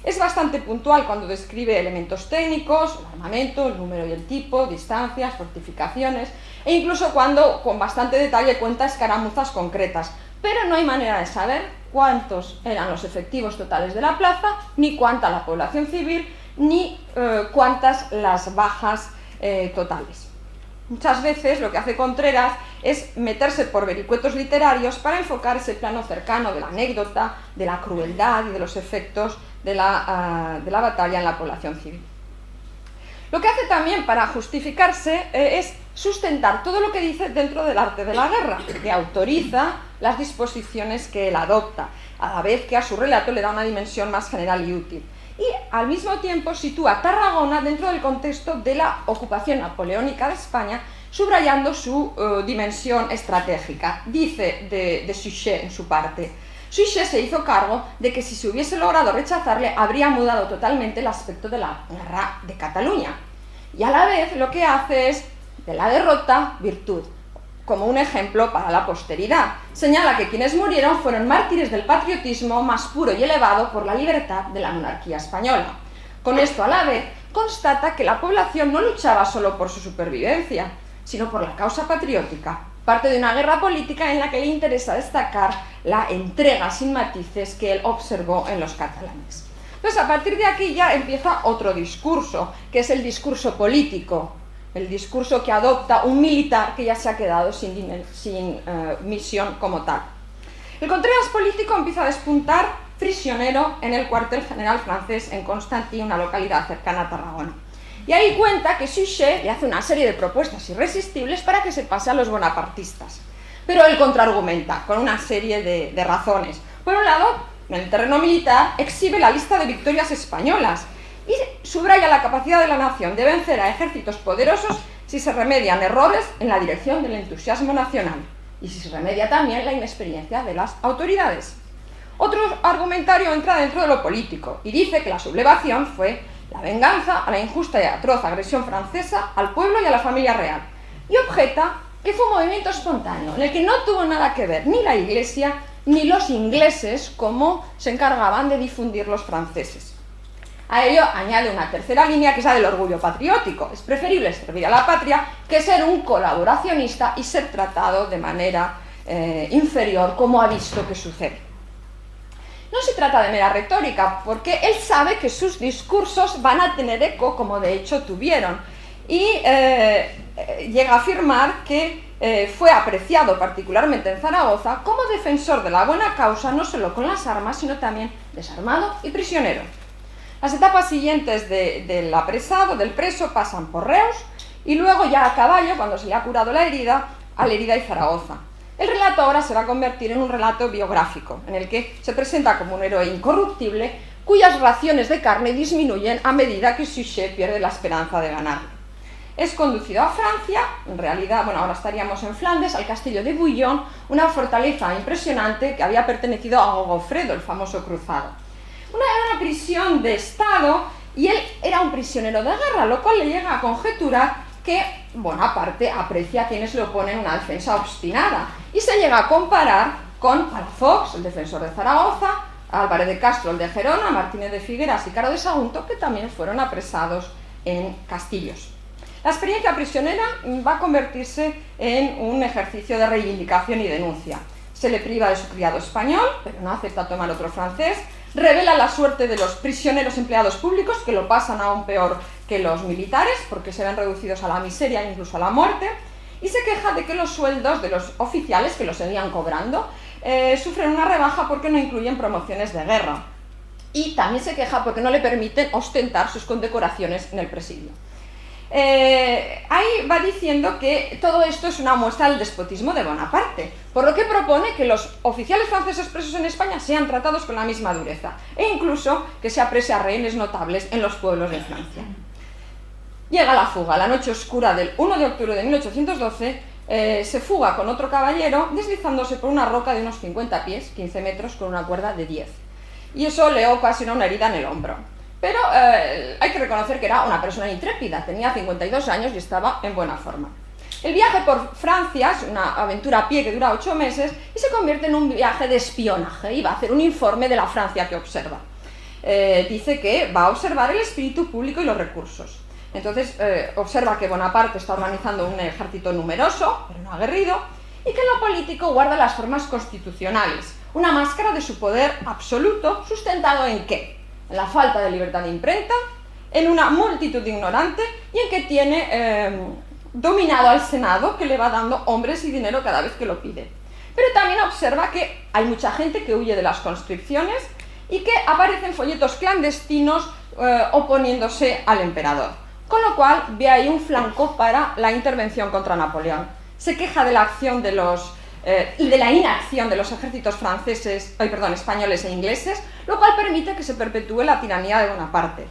Es bastante puntual cuando describe elementos técnicos, el armamento, el número y el tipo, distancias, fortificaciones, e incluso cuando con bastante detalle cuenta escaramuzas concretas, pero no hay manera de saber cuántos eran los efectivos totales de la plaza, ni cuánta la población civil, ni cuántas las bajas totales. Muchas veces lo que hace Contreras es meterse por vericuetos literarios para enfocar ese plano cercano de la anécdota, de la crueldad y de los efectos de la batalla en la población civil. Lo que hace también para justificarse es sustentar todo lo que dice dentro del arte de la guerra, que autoriza las disposiciones que él adopta, a la vez que a su relato le da una dimensión más general y útil. Y al mismo tiempo sitúa Tarragona dentro del contexto de la ocupación napoleónica de España, subrayando su dimensión estratégica. Dice de Suchet en su parte: Suchet se hizo cargo de que si se hubiese logrado rechazarle, habría mudado totalmente el aspecto de la guerra de Cataluña. Y a la vez lo que hace es, de la derrota, virtud, como un ejemplo para la posteridad. Señala que quienes murieron fueron mártires del patriotismo más puro y elevado por la libertad de la monarquía española. Con esto a la vez constata que la población no luchaba solo por su supervivencia, sino por la causa patriótica, parte de una guerra política en la que le interesa destacar la entrega sin matices que él observó en los catalanes. Entonces, a partir de aquí ya empieza otro discurso, que es el discurso político, el discurso que adopta un militar que ya se ha quedado sin misión como tal. El Contreras político empieza a despuntar prisionero en el cuartel general francés en Constantin, una localidad cercana a Tarragona. Y ahí cuenta que Suchet le hace una serie de propuestas irresistibles para que se pase a los bonapartistas. Pero él contraargumenta con una serie de razones. Por un lado, en el terreno militar, exhibe la lista de victorias españolas y subraya la capacidad de la nación de vencer a ejércitos poderosos si se remedian errores en la dirección del entusiasmo nacional y si se remedia también la inexperiencia de las autoridades. Otro argumentario entra dentro de lo político y dice que la sublevación fue la venganza a la injusta y atroz agresión francesa al pueblo y a la familia real, y objeta que fue un movimiento espontáneo en el que no tuvo nada que ver ni la Iglesia ni los ingleses, como se encargaban de difundir los franceses. A ello añade una tercera línea, que es la del orgullo patriótico. Es preferible servir a la patria que ser un colaboracionista y ser tratado de manera inferior, como ha visto que sucede. No se trata de mera retórica, porque él sabe que sus discursos van a tener eco, como de hecho tuvieron, y llega a afirmar que fue apreciado particularmente en Zaragoza como defensor de la buena causa, no solo con las armas, sino también desarmado y prisionero. Las etapas siguientes del apresado, del preso, pasan por Reus y luego ya a caballo, cuando se le ha curado la herida, a Lérida y Zaragoza. El relato ahora se va a convertir en un relato biográfico, en el que se presenta como un héroe incorruptible, cuyas raciones de carne disminuyen a medida que Suchet pierde la esperanza de ganar. Es conducido a Francia, en realidad, bueno, ahora estaríamos en Flandes, al castillo de Bouillon, una fortaleza impresionante que había pertenecido a Godofredo, el famoso cruzado. Una prisión de Estado, y él era un prisionero de guerra, lo cual le llega a conjeturar que Bonaparte aprecia a quienes le oponen una defensa obstinada, y se llega a comparar con Palafox, el defensor de Zaragoza, Álvarez de Castro, el de Gerona, Martínez de Figueras y Caro de Sagunto, que también fueron apresados en castillos. La experiencia prisionera va a convertirse en un ejercicio de reivindicación y denuncia. Se le priva de su criado español, pero no acepta tomar otro francés, revela la suerte de los prisioneros empleados públicos, que lo pasan aún peor que los militares, porque se ven reducidos a la miseria e incluso a la muerte, y se queja de que los sueldos de los oficiales, que los seguían cobrando, sufren una rebaja porque no incluyen promociones de guerra. Y también se queja porque no le permiten ostentar sus condecoraciones en el presidio. Ahí va diciendo que todo esto es una muestra del despotismo de Bonaparte, por lo que propone que los oficiales franceses presos en España sean tratados con la misma dureza, e incluso que se aprese a rehenes notables en los pueblos de Francia. Llega la fuga. La noche oscura del 1 de octubre de 1812 se fuga con otro caballero, deslizándose por una roca de unos 50 pies, 15 metros, con una cuerda de 10. Y eso le ocasiona una herida en el hombro. Pero hay que reconocer que era una persona intrépida, tenía 52 años y estaba en buena forma. El viaje por Francia es una aventura a pie que dura 8 meses y se convierte en un viaje de espionaje, y va a hacer un informe de la Francia que observa. Dice que va a observar el espíritu público y los recursos. Entonces observa que Bonaparte está organizando un ejército numeroso, pero no aguerrido, y que en lo político guarda las formas constitucionales, una máscara de su poder absoluto, sustentado ¿en qué? En la falta de libertad de imprenta, en una multitud ignorante y en que tiene dominado al Senado, que le va dando hombres y dinero cada vez que lo pide. Pero también observa que hay mucha gente que huye de las conscripciones y que aparecen folletos clandestinos oponiéndose al emperador. Con lo cual ve ahí un flanco para la intervención contra Napoleón. Se queja de la acción de los y de la inacción de los ejércitos españoles e ingleses, lo cual permite que se perpetúe la tiranía de Bonaparte.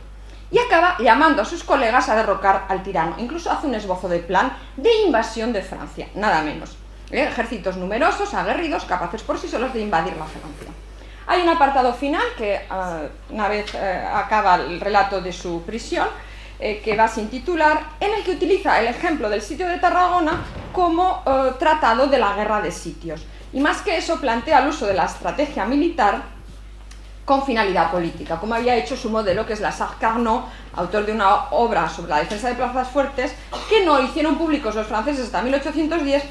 y acaba llamando a sus colegas a derrocar al tirano. Incluso hace un esbozo de plan de invasión de Francia, nada menos. Ejércitos numerosos, aguerridos, capaces por sí solos de invadir la Francia. Hay un apartado final que, una vez acaba el relato de su prisión, que va sin titular, en el que utiliza el ejemplo del sitio de Tarragona como tratado de la guerra de sitios. Y más que eso, plantea el uso de la estrategia militar con finalidad política, como había hecho su modelo, que es Lassalle Carnot, autor de una obra sobre la defensa de plazas fuertes, que no hicieron públicos los franceses hasta 1810,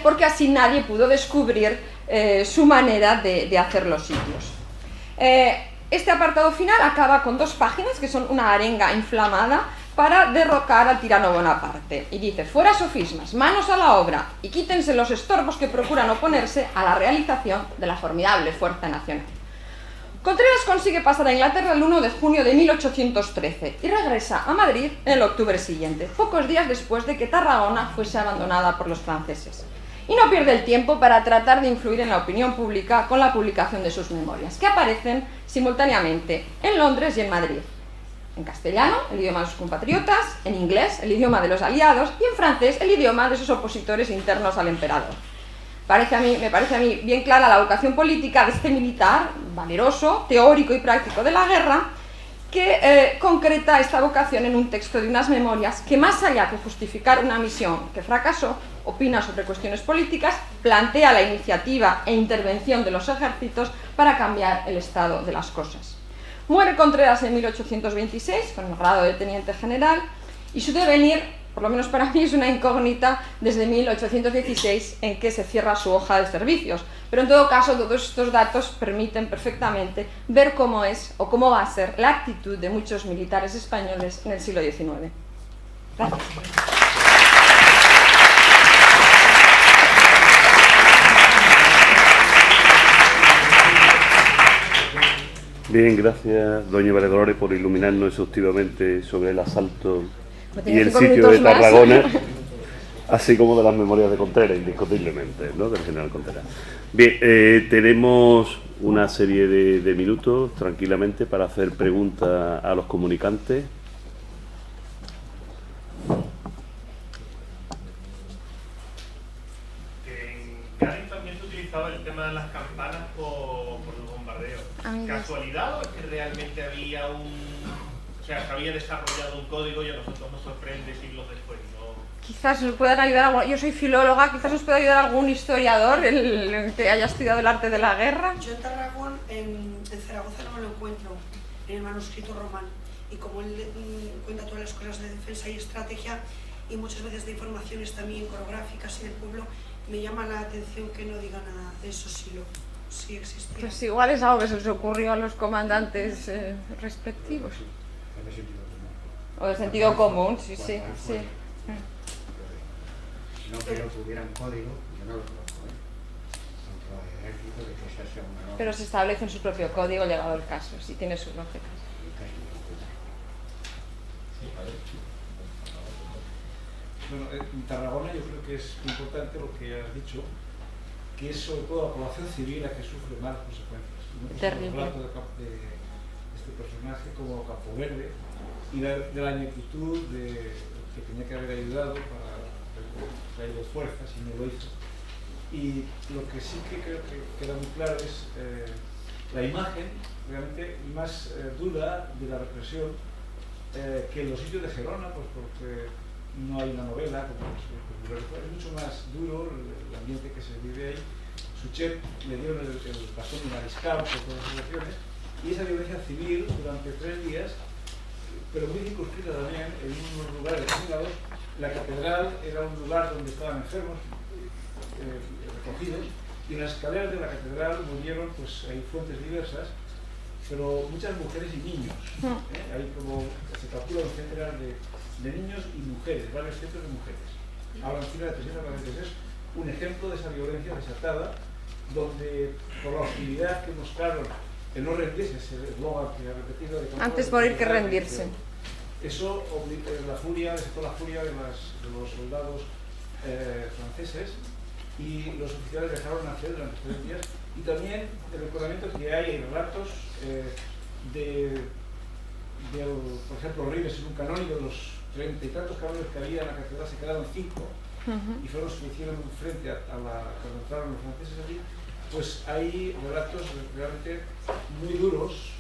porque así nadie pudo descubrir su manera de hacer los sitios. Este apartado final acaba con 2 páginas, que son una arenga inflamada para derrocar al tirano Bonaparte. Y dice: fuera sofismas, manos a la obra, y quítense los estorbos que procuran oponerse a la realización de la formidable fuerza nacional. Contreras consigue pasar a Inglaterra el 1 de junio de 1813 y regresa a Madrid en el octubre siguiente, pocos días después de que Tarragona fuese abandonada por los franceses. Y no pierde el tiempo para tratar de influir en la opinión pública con la publicación de sus memorias, que aparecen simultáneamente en Londres y en Madrid. En castellano, el idioma de sus compatriotas; en inglés, el idioma de los aliados; y en francés, el idioma de sus opositores internos al emperador. Me parece a mí bien clara la vocación política de este militar, valeroso, teórico y práctico de la guerra, que concreta esta vocación en un texto de unas memorias que, más allá de justificar una misión que fracasó, opina sobre cuestiones políticas, plantea la iniciativa e intervención de los ejércitos para cambiar el estado de las cosas. Muere Contreras en 1826 con el grado de teniente general, y su devenir, por lo menos para mí, es una incógnita desde 1816, en que se cierra su hoja de servicios. Pero en todo caso, todos estos datos permiten perfectamente ver cómo es o cómo va a ser la actitud de muchos militares españoles en el siglo XIX. Gracias. Bien, gracias, doña María Dolores, por iluminarnos exhaustivamente sobre el asalto y el sitio de Tarragona, así como de las memorias de Contreras, indiscutiblemente, ¿no?, del general Contreras. Bien, tenemos una serie de minutos, tranquilamente, para hacer preguntas a los comunicantes. En Cádiz también se utilizaba el tema de las campanas por los bombardeos. ¿Casualidad o es que realmente había se había desarrollado un código y a nosotros nos sorprende siglos después, ¿no? Quizás nos puedan ayudar, yo soy filóloga, quizás nos pueda ayudar algún historiador que haya estudiado el arte de la guerra. Yo en Tarragona, en Zaragoza, no me lo encuentro en el manuscrito romano, y como él cuenta todas las cosas de defensa y estrategia y muchas veces de informaciones también coreográficas y del pueblo, me llama la atención que no diga nada de eso si existía. Pues igual es algo que se les ocurrió a los comandantes respectivos. O de sentido común, sí. No creo que hubiera un código, yo no lo conozco, contra el ejército, de que esa sea una norma. Pero se establece en su propio código, llegado el caso, sí tiene su lógica. Bueno, en Tarragona yo creo que es importante lo que has dicho, que es sobre todo la población civil la que sufre más consecuencias. Terrible. El relato de este personaje como Campoverde y de la ineptitud que tenía que haber ayudado para traer fuerzas y no lo hizo. Y lo que sí que creo que queda muy claro es la imagen realmente más dura de la represión que en los sitios de Gerona, pues porque no hay una novela, es mucho más duro el ambiente que se vive ahí. Suchet le dieron el bastón de mariscal por todas las elecciones, y esa violencia civil durante 3 días, pero muy circunscrita también en unos lugares determinados. La catedral era un lugar donde estaban enfermos recogidos, y en las escaleras de la catedral murieron, pues hay fuentes diversas, pero muchas mujeres y niños. Hay como, se calcula un centenar de niños y mujeres, varios cientos de mujeres. Hablan de 300 pacientes. Es un ejemplo de esa violencia desatada, donde por la hostilidad que mostraron el no rendirse, ese eslogan que ha repetido de antes morir que rendirse. Eso desató la furia de los soldados franceses, y los oficiales dejaron hacer durante 3 días, y también el recordamiento que hay relatos de por ejemplo, los reyes en un canónigo de los 30 y tantos canónigos que había en la catedral, se quedaron 5 y fueron los que hicieron frente cuando entraron los franceses allí. Pues hay relatos realmente muy duros,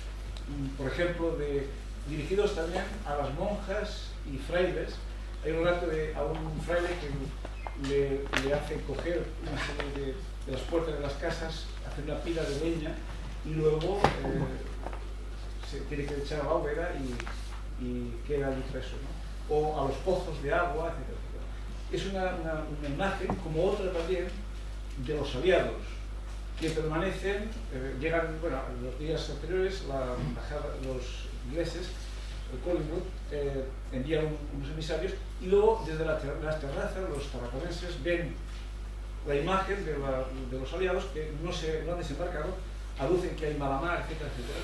por ejemplo, dirigidos también a las monjas y frailes. Hay un relato a un fraile que le hace coger una serie de las puertas de las casas, hacer una pila de leña y luego se tiene que echar a la hoguera y queda allí preso, ¿no? O a los pozos de agua, etc. Es una imagen, como otra también, de los aliados, que permanecen, llegan, bueno, en los días anteriores, los ingleses, el Collingwood, envían unos emisarios y luego desde las terrazas los tarraconenses ven la imagen de los aliados que no han desembarcado, aducen que hay mala mar, etcétera, etcétera.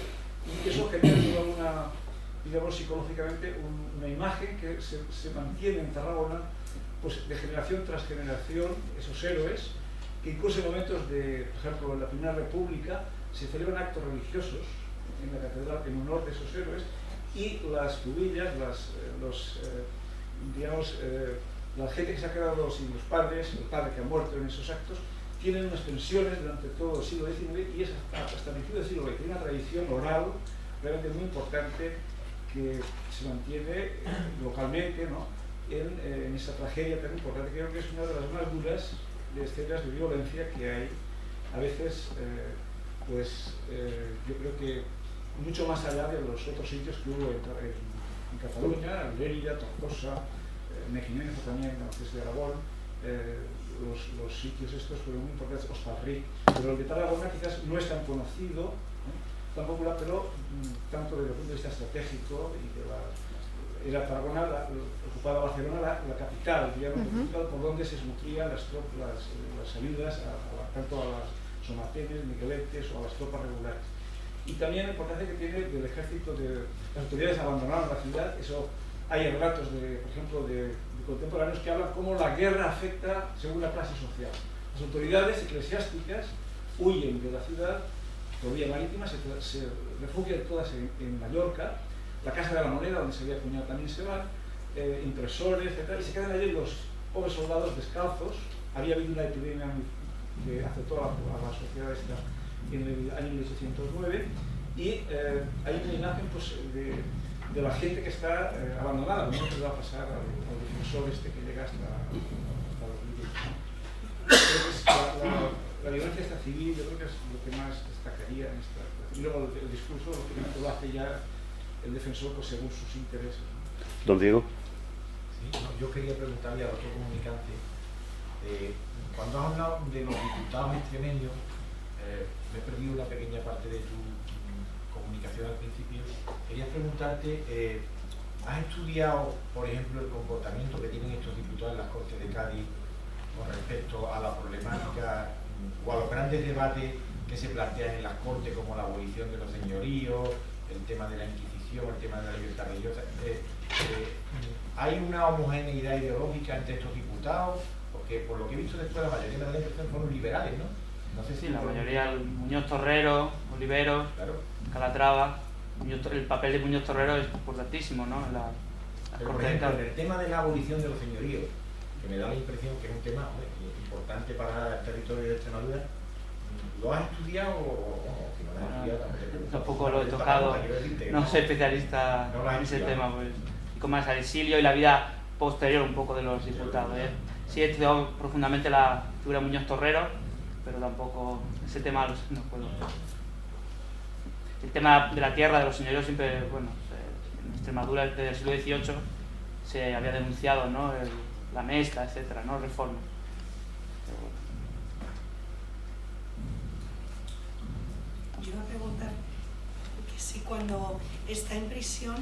Y eso genera digamos, psicológicamente una imagen que se mantiene en Tarragona pues, de generación tras generación, esos héroes, que incluso en momentos de, por ejemplo, en la Primera República, se celebran actos religiosos en la catedral en honor de esos héroes, y las cubillas, la gente que se ha quedado sin los padres, el padre que ha muerto en esos actos, tienen unas pensiones durante todo el siglo XIX y es hasta el principio del siglo XX. Hay una tradición oral realmente muy importante que se mantiene localmente, ¿no? en esa tragedia tan importante. Creo que es una de las más duras de escenas de violencia que hay. A veces, yo creo que mucho más allá de los otros sitios que hubo en Cataluña, Lleida, Tortosa, Mequinenza también, antes de Aragón, los sitios estos fueron muy importantes, Hostalric, pero el de Tarragona quizás no es tan conocido, tan popular, pero tanto desde el punto de vista estratégico y era Tarragona, ocupaba Barcelona, la capital, digamos, por donde se nutrían las ayudas tanto a las somatenes, migueletes o a las tropas regulares. Y también la importancia que tiene del ejército, las autoridades abandonaron la ciudad. Eso hay relatos, por ejemplo, de contemporáneos que hablan cómo la guerra afecta según la clase social. Las autoridades eclesiásticas huyen de la ciudad, por vía marítima, se refugian todas en Mallorca, la Casa de la Moneda, donde se había acuñado, también se van, impresores, etc. Y se quedan allí los pobres soldados descalzos. Había habido una epidemia que afectó a la sociedad esta en el año 1809 y hay una imagen pues, de la gente que está abandonada, no se va a pasar al defensor que llega hasta los límites. La violencia esta civil yo creo que es lo que más destacaría en esta. Y luego el discurso lo hace ya el defensor pues, según sus intereses. Don Diego. Sí, no, yo quería preguntarle a otro comunicante, cuando has hablado de los diputados extremeños, me he perdido una pequeña parte de tu comunicación al principio. Quería preguntarte, ¿has estudiado, por ejemplo, el comportamiento que tienen estos diputados en las Cortes de Cádiz con respecto a la problemática o a los grandes debates que se plantean en las Cortes, como la abolición de los señoríos, el tema de la Inquisición, el tema de la libertad religiosa? ¿Hay una homogeneidad ideológica entre estos diputados? Porque por lo que he visto después, la mayoría de la impresión fueron liberales, ¿no? No sé si la mayoría, Muñoz Torrero, Oliveros, claro. Calatrava. El papel de Muñoz Torrero es importantísimo, ¿no? Pero, por ejemplo, en el tema de la abolición de los señoríos, que me da la impresión que es un tema importante para el territorio de Extremadura, ¿lo has estudiado o si no lo has estudiado? Tampoco lo he tocado, no soy especialista en ese tema, pues. Y como es el exilio y la vida posterior un poco de los diputados. Sí he estudiado profundamente la figura de Muñoz Torrero, pero tampoco ese tema no puedo. El tema de la tierra, de los señoríos, siempre, bueno, en Extremadura desde el siglo XVIII se había denunciado, ¿no? La mesta, etcétera, ¿no? Reforma. Yo iba a preguntar que si cuando está en prisión,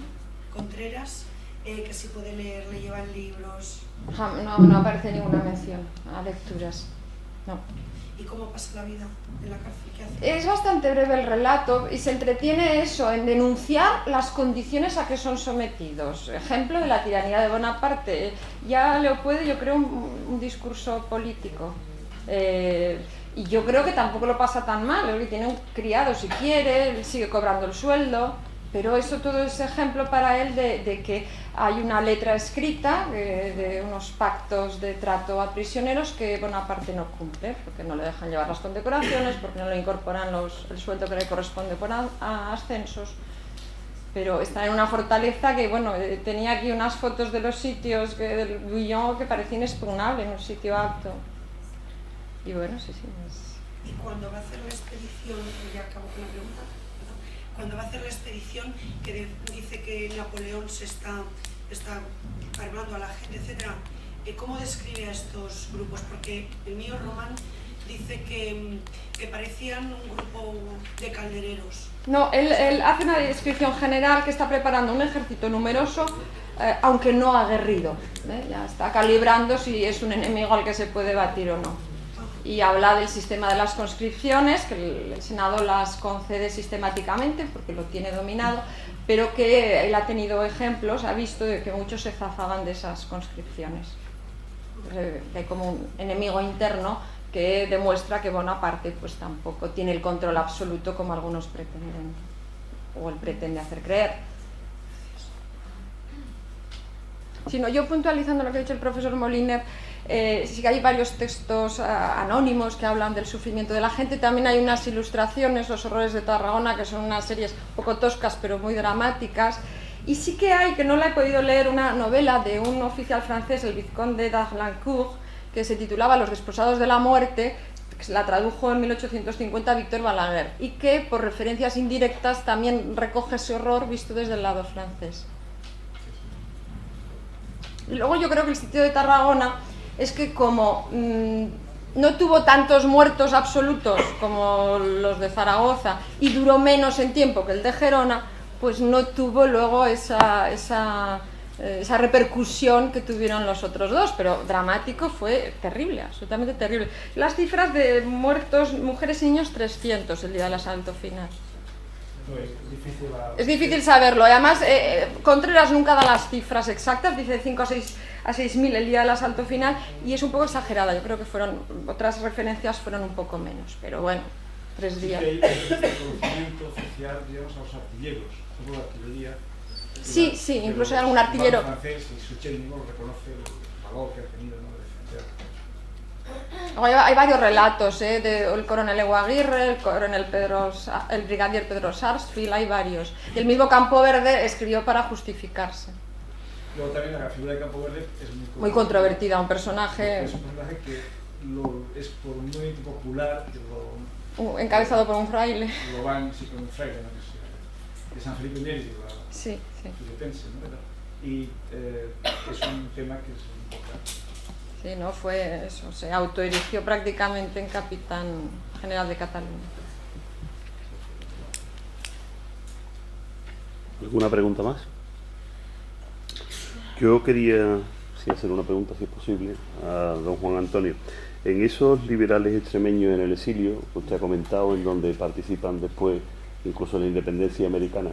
Contreras, que si puede leer, le llevan libros. No aparece ninguna mención a lecturas. No. ¿Y cómo pasa la vida en la cárcel? ¿Qué hace? Es bastante breve el relato y se entretiene eso, en denunciar las condiciones a que son sometidos. Ejemplo de la tiranía de Bonaparte. Ya le puede, yo creo, un discurso político. Y yo creo que tampoco lo pasa tan mal, porque tiene un criado si quiere, él sigue cobrando el sueldo. Pero eso todo es ejemplo para él de que hay una letra escrita de unos pactos de trato a prisioneros que Bonaparte no cumple, porque no le dejan llevar las condecoraciones, porque no le incorporan el sueldo que le corresponde por ascensos. Pero está en una fortaleza que, bueno, tenía aquí unas fotos de los sitios del Bouillon que parecían inexpugnables, en un sitio alto. Y bueno, sí. Y cuando va a hacer la expedición, ya acabo con la pregunta, cuando va a hacer la expedición, que dice que Napoleón se está armando a la gente, etc., ¿cómo describe a estos grupos? Porque el mío, Román, dice que parecían un grupo de caldereros. No, él hace una descripción general que está preparando un ejército numeroso, aunque no aguerrido. Ya está calibrando si es un enemigo al que se puede batir o no. Y habla del sistema de las conscripciones, que el Senado las concede sistemáticamente porque lo tiene dominado, pero que él ha tenido ejemplos, ha visto de que muchos se zafaban de esas conscripciones. Hay como un enemigo interno que demuestra que Bonaparte pues tampoco tiene el control absoluto como algunos pretenden, o él pretende hacer creer. Sino yo, puntualizando lo que ha dicho el profesor Moliner, sí que hay varios textos anónimos que hablan del sufrimiento de la gente. También hay unas ilustraciones, Los horrores de Tarragona, que son unas series un poco toscas pero muy dramáticas. Y sí que hay, que no la he podido leer, una novela de un oficial francés, el vizconde d'Arlincourt, que se titulaba Los desposados de la muerte, que se la tradujo en 1850 Víctor Balaguer, y que por referencias indirectas también recoge ese horror visto desde el lado francés. Y luego yo creo que el sitio de Tarragona es que como no tuvo tantos muertos absolutos como los de Zaragoza y duró menos en tiempo que el de Gerona, pues no tuvo luego esa repercusión que tuvieron los otros dos, pero dramático fue terrible, absolutamente terrible. Las cifras de muertos, mujeres y niños, 300 el día del asalto final. Es difícil saberlo. Además, Contreras nunca da las cifras exactas, dice de 5 a 6.000 el día del asalto final, y es un poco exagerada. Yo creo que otras referencias fueron un poco menos, pero bueno, 3 días. Sí, hay reconocimiento oficial, digamos, a los artilleros, como la artillería. Sí, incluso hay algún artillero. El francés, y Suchet mismo reconoce el valor que ha tenido, ¿no?, de defender. Hay varios relatos, del coronel Eguaguirre, el brigadier Pedro Sarsfield, hay varios. Y el mismo Campo Verde escribió para justificarse. Luego también la figura de Campo Verde es muy controvertida, un personaje... Es un personaje que es por un movimiento popular, que encabezado por un fraile. Lo van, sí, con un fraile, ¿no?, que es San Felipe Neri, sí. Filipense, ¿no? Y es un tema que es importante. Sí, no fue eso, se autoerigió prácticamente en capitán general de Cataluña. ¿Alguna pregunta más? Yo quería hacer una pregunta, si es posible, a don Juan Antonio. En esos liberales extremeños en el exilio, usted ha comentado, en donde participan después incluso en la independencia americana,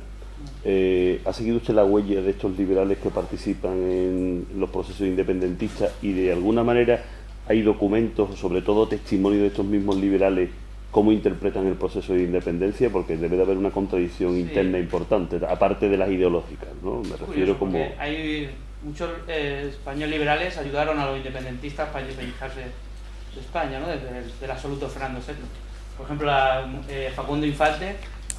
¿ha seguido usted la huella de estos liberales que participan en los procesos independentistas y de alguna manera hay documentos, o sobre todo testimonios de estos mismos liberales, cómo interpretan el proceso de independencia? Porque debe de haber una contradicción interna importante, aparte de las ideológicas, ¿no? Me refiero como... Hay muchos españoles liberales ayudaron a los independentistas para independizarse de España, ¿no?, desde el absoluto Fernando VII. Por ejemplo, Facundo Infante,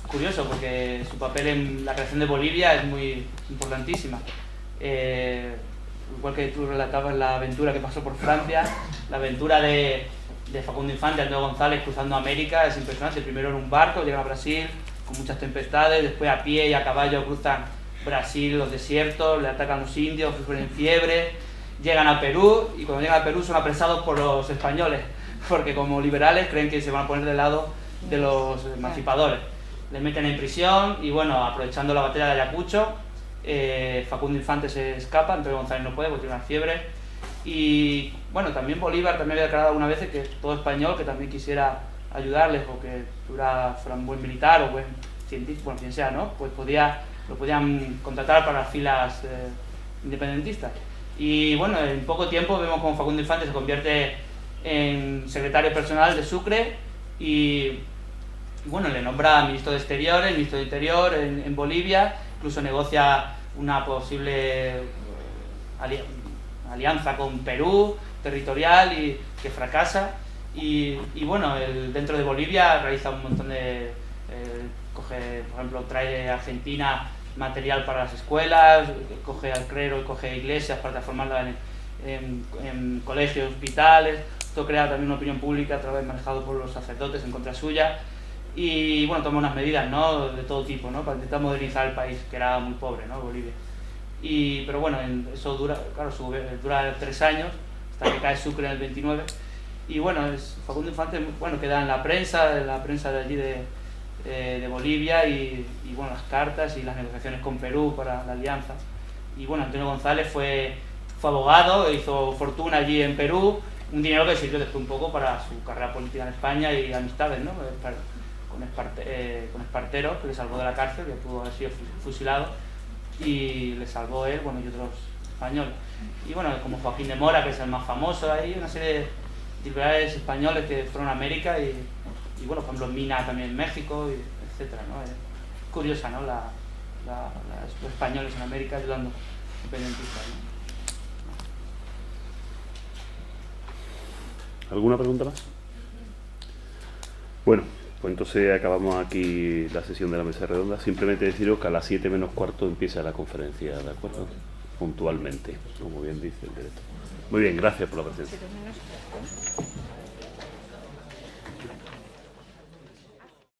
curioso, porque su papel en la creación de Bolivia es muy importantísima. Igual que tú relatabas la aventura que pasó por Francia, la aventura de Facundo Infante, Andrés González cruzando América es impresionante. Primero en un barco, llegan a Brasil con muchas tempestades, después a pie y a caballo cruzan Brasil, los desiertos, le atacan los indios, sufren en fiebre, llegan a Perú y cuando llegan a Perú son apresados por los españoles, porque como liberales creen que se van a poner del lado de los emancipadores. Les meten en prisión y bueno, aprovechando la batalla de Ayacucho, Facundo Infante se escapa, Antonio González no puede porque tiene una fiebre. Y bueno, también Bolívar también había declarado algunas veces que todo español que también quisiera ayudarles o que fuera un buen militar o buen científico, bueno, quien sea, ¿no?, pues lo podían contratar para las filas independentistas. Y bueno, en poco tiempo vemos como Facundo Infante se convierte en secretario personal de Sucre y bueno, le nombra ministro de Exteriores, ministro de Interior en Bolivia, incluso negocia una posible alianza con Perú, territorial, y que fracasa. Y bueno, dentro de Bolivia realiza un montón de... coge, por ejemplo, trae de Argentina material para las escuelas, coge al clero y coge iglesias para transformarlas en colegios, hospitales. Esto crea también una opinión pública a través manejado por los sacerdotes en contra suya. Y bueno, toma unas medidas, ¿no?, de todo tipo, ¿no?, para intentar modernizar el país, que era muy pobre, ¿no?, Bolivia. Pero bueno, eso dura, claro, dura 3 años, hasta que cae Sucre en el 29. Y bueno, Facundo Infante, bueno, queda en la prensa de allí de Bolivia, y bueno, las cartas y las negociaciones con Perú para la alianza. Y bueno, Antonio González fue abogado, hizo fortuna allí en Perú, un dinero que sirvió después un poco para su carrera política en España y amistades, ¿no?, con Espartero, que le salvó de la cárcel, que pudo haber sido fusilado, y le salvó él, bueno, y otros españoles. Y bueno, como Joaquín de Mora, que es el más famoso, hay una serie de liberales españoles que fueron a América, y bueno, por ejemplo, Mina también en México, etcétera, ¿no? Es curiosa, ¿no?, los españoles en América ayudando a independentistas, ¿no? ¿Alguna pregunta más? Bueno, pues entonces acabamos aquí la sesión de la mesa redonda. Simplemente deciros que a las 7 menos cuarto empieza la conferencia, ¿de acuerdo? Puntualmente, como bien dice el director. Muy bien, gracias por la presencia.